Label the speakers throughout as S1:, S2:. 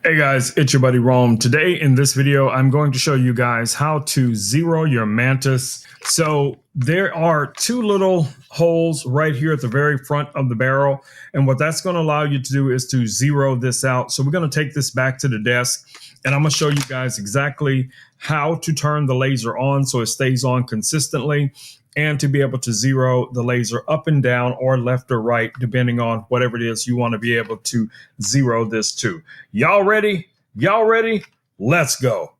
S1: Hey guys, it's your buddy Rome. Today in this video, I'm going to show you guys how to zero your Mantis. So there are two little holes right here at the very front of the barrel. And what that's going to allow you to do is to zero this out. So we're going to take this back to the desk and I'm going to show you guys exactly how to turn the laser on so it stays on consistently, and to be able to zero the laser up and down or left or right, depending on whatever it is you want to be able to zero this to. Y'all ready? Y'all ready? Let's go.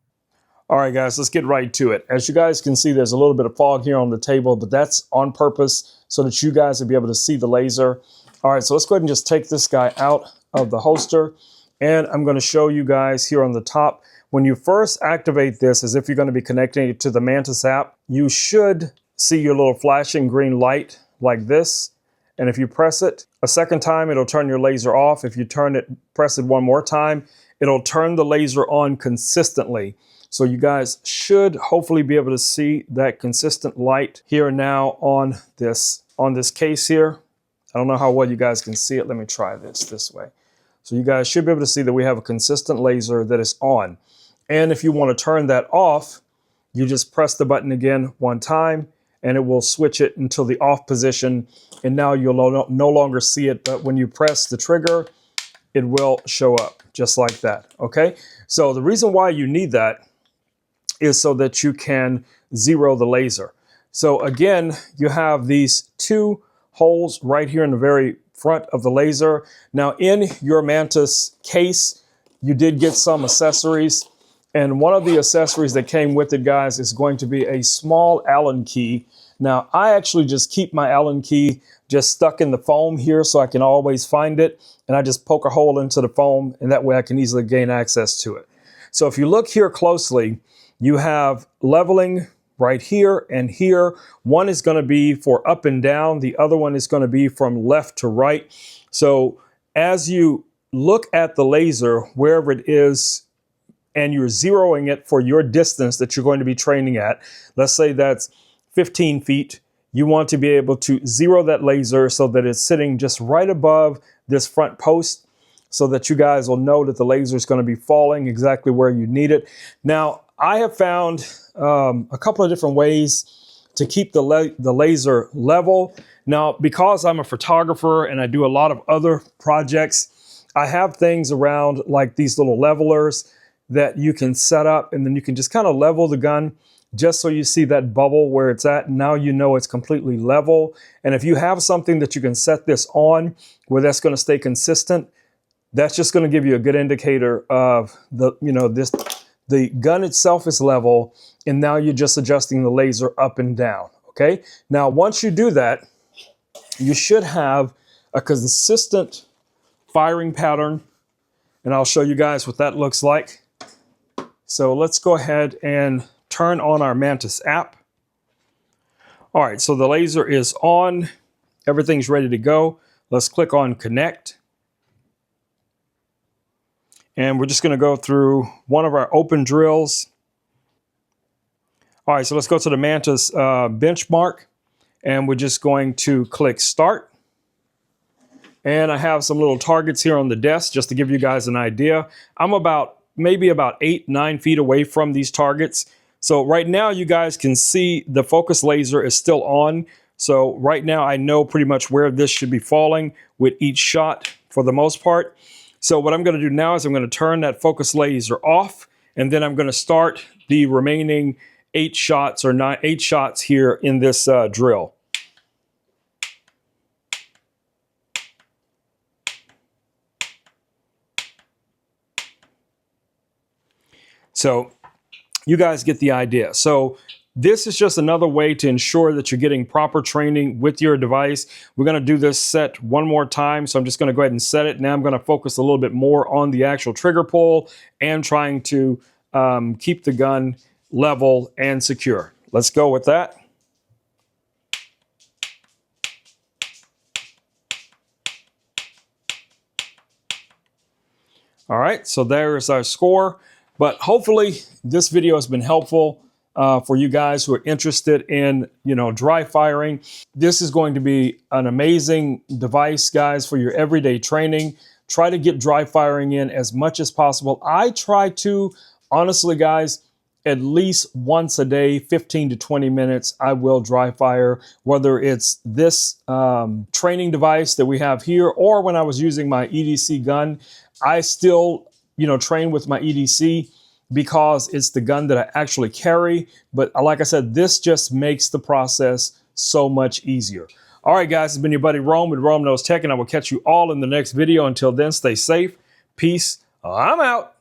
S1: All right, guys, let's get right to it. As you guys can see, there's a little bit of fog here on the table, but that's on purpose so that you guys will be able to see the laser. All right, so let's go ahead and just take this guy out of the holster, and I'm going to show you guys here on the top. When you first activate this, as if you're going to be connecting it to the Mantis app, you should see your little flashing green light like this. And if you press it a second time, it'll turn your laser off. If you press it one more time, it'll turn the laser on consistently. So you guys should hopefully be able to see that consistent light here now on this case here. I don't know how well you guys can see it. Let me try this way. So you guys should be able to see that we have a consistent laser that is on. And if you want to turn that off, you just press the button again one time and it will switch it until the off position. And now you'll no longer see it, but when you press the trigger, it will show up just like that, okay? So the reason why you need that is so that you can zero the laser. So again, you have these two holes right here in the very front of the laser. Now in your Mantis case, you did get some accessories. And one of the accessories that came with it, guys, is going to be a small Allen key. Now, I actually just keep my Allen key just stuck in the foam here so I can always find it. And I just poke a hole into the foam, and that way I can easily gain access to it. So if you look here closely, you have leveling right here and here. One is going to be for up and down. The other one is going to be from left to right. So as you look at the laser, wherever it is, and you're zeroing it for your distance that you're going to be training at, let's say that's 15 feet, you want to be able to zero that laser so that it's sitting just right above this front post so that you guys will know that the laser is going to be falling exactly where you need it. Now, I have found a couple of different ways to keep the laser level. Now, because I'm a photographer and I do a lot of other projects, I have things around like these little levelers that you can set up, and then you can just kind of level the gun just so you see that bubble where it's at. Now you know it's completely level. And if you have something that you can set this on where that's going to stay consistent, that's just going to give you a good indicator of the gun itself is level, and now you're just adjusting the laser up and down. Okay. Now, once you do that, you should have a consistent firing pattern, and I'll show you guys what that looks like. So let's go ahead and turn on our Mantis app. All right, so the laser is on. Everything's ready to go. Let's click on connect. And we're just going to go through one of our open drills. All right, so let's go to the Mantis benchmark, and we're just going to click start. And I have some little targets here on the desk just to give you guys an idea. I'm maybe about 8-9 feet away from these targets. So right now you guys can see the focus laser is still on. So right now I know pretty much where this should be falling with each shot for the most part. So what I'm going to do now is I'm going to turn that focus laser off, and then I'm going to start the remaining 8 shots here in this drill. So you guys get the idea. So this is just another way to ensure that you're getting proper training with your device. We're going to do this set one more time. So I'm just going to go ahead and set it. Now I'm going to focus a little bit more on the actual trigger pull and trying to keep the gun level and secure. Let's go with that. All right, so there is our score. But hopefully this video has been helpful for you guys who are interested in, dry firing. This is going to be an amazing device, guys, for your everyday training. try to get dry firing in as much as possible. I try to, honestly, guys, at least once a day, 15 to 20 minutes, I will dry fire, whether it's this training device that we have here, or when I was using my EDC gun. I still, train with my EDC because it's the gun that I actually carry. But like I said, this just makes the process so much easier. All right, guys, it's been your buddy Rome with Rome Knows Tech, and I will catch you all in the next video. Until then, stay safe. Peace. I'm out.